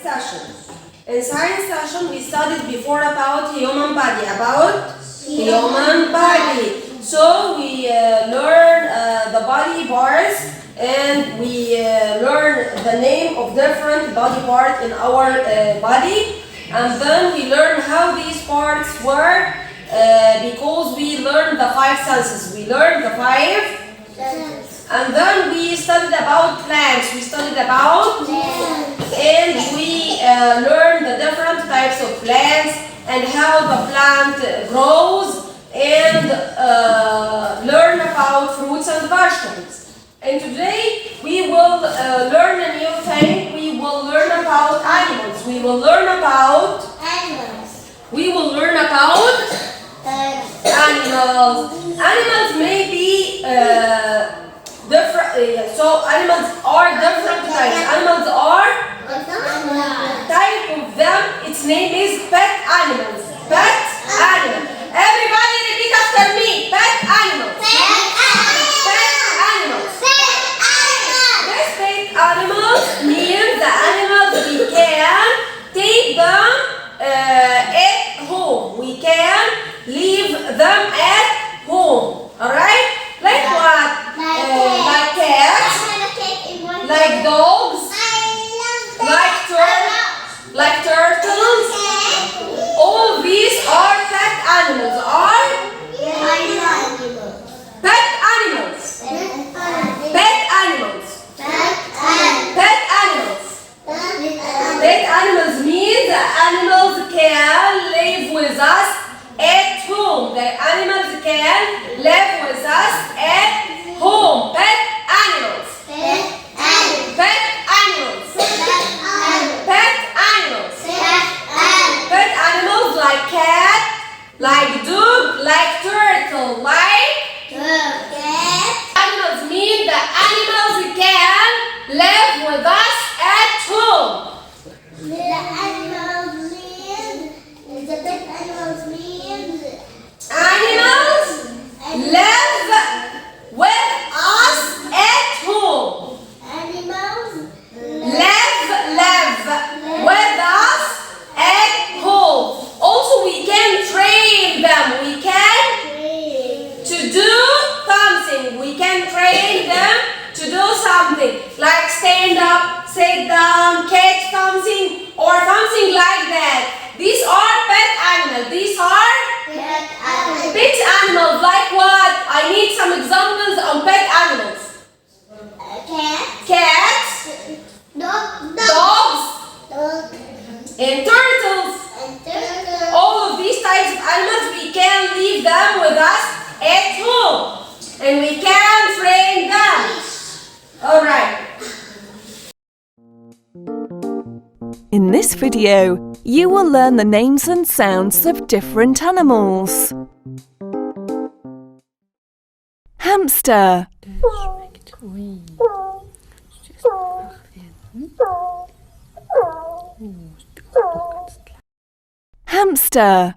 session. In science session, we studied before about human body, So we learn the body parts, and we learn the name of different body parts in our body, and then we learn how these parts work because we learn the 5 senses. We learn the 5 senses. And then we studied about plants. And we learn the different types of plants and how the plant grows, and learn about fruits and vegetables. And today we will learn a new thing. We will learn about animals. Animals may be different. So animals are different types. Type of them. Its name is pet animals. Everybody repeat after me. Pet animals. Yes, pet animals means the animals we can take them at home. We can leave them at home. Alright? Like what? Like cats, like dogs, like turtles. All these are pet animals. Pet animals means the animals can live with us at home. The animals can live with us at home. Pet animals. Pet animals like cat, like dog, like turtle, like animals mean the animals can live with us at home. Animals live with us at home. Live with us at home. Also, we can train them. We can train them to do something like stand up, sit down, catch something, or something like that. These are pet animals. Pet animals like what? I need some examples on pet animals. Cats, dogs, and turtles. All of these types of animals, we can leave them with us at home, and we can train them. Alright. In this video, you will learn the names and sounds of different animals. Hamster. Hamster.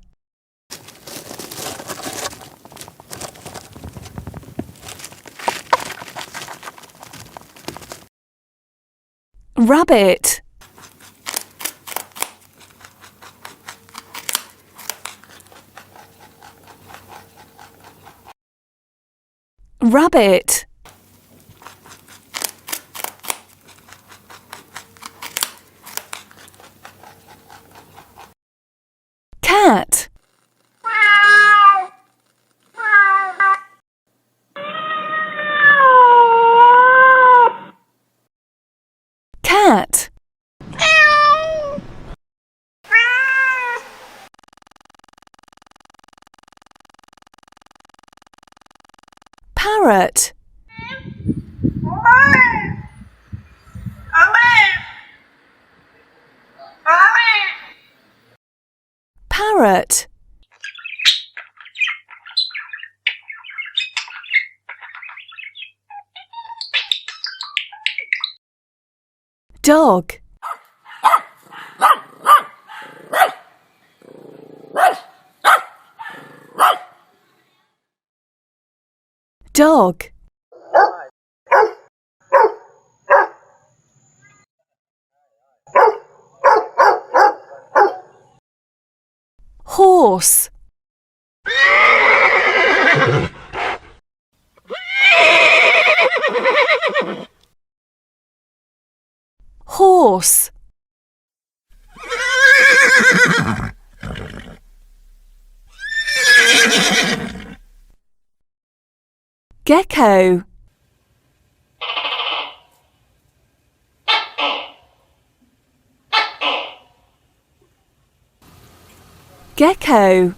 Rabbit. Rabbit. Cat. Cat. Parrot. Parrot. Dog. Dog. Horse. Horse. Gecko. Gecko.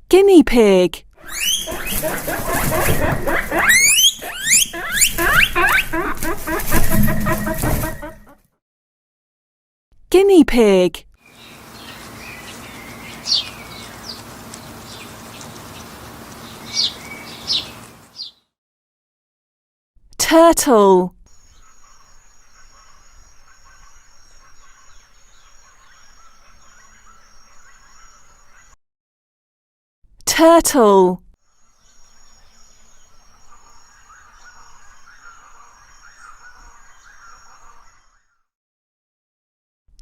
Guinea pig. Guinea pig. Turtle. Turtle.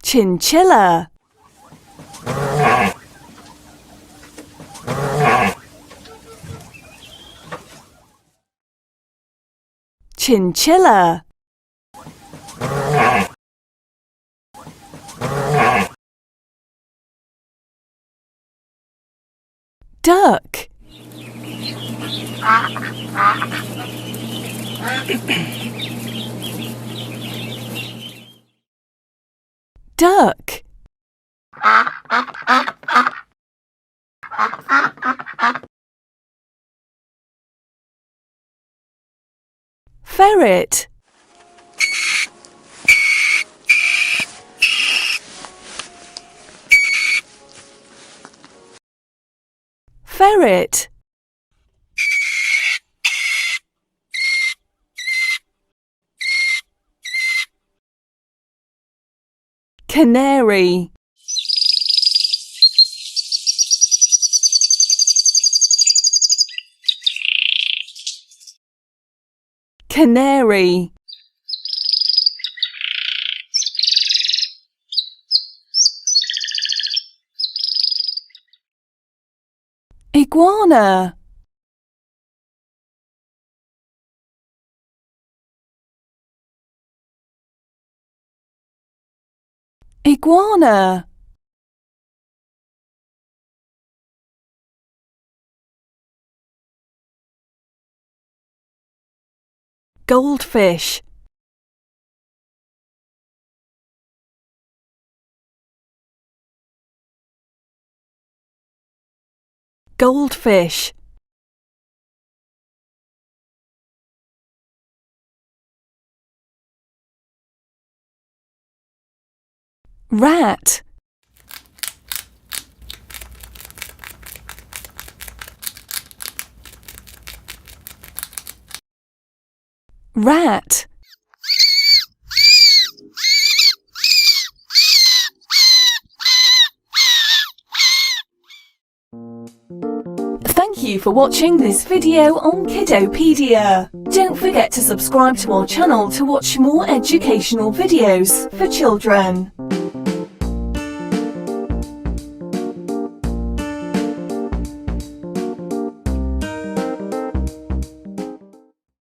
Chinchilla. Chinchilla. Duck. Duck. Ferret. Ferret. Canary. Canary. Iguana. Iguana. Goldfish. Goldfish. Rat. Rat. Thank you for watching this video on Kiddopedia. Don't forget to subscribe to our channel to watch more educational videos for children.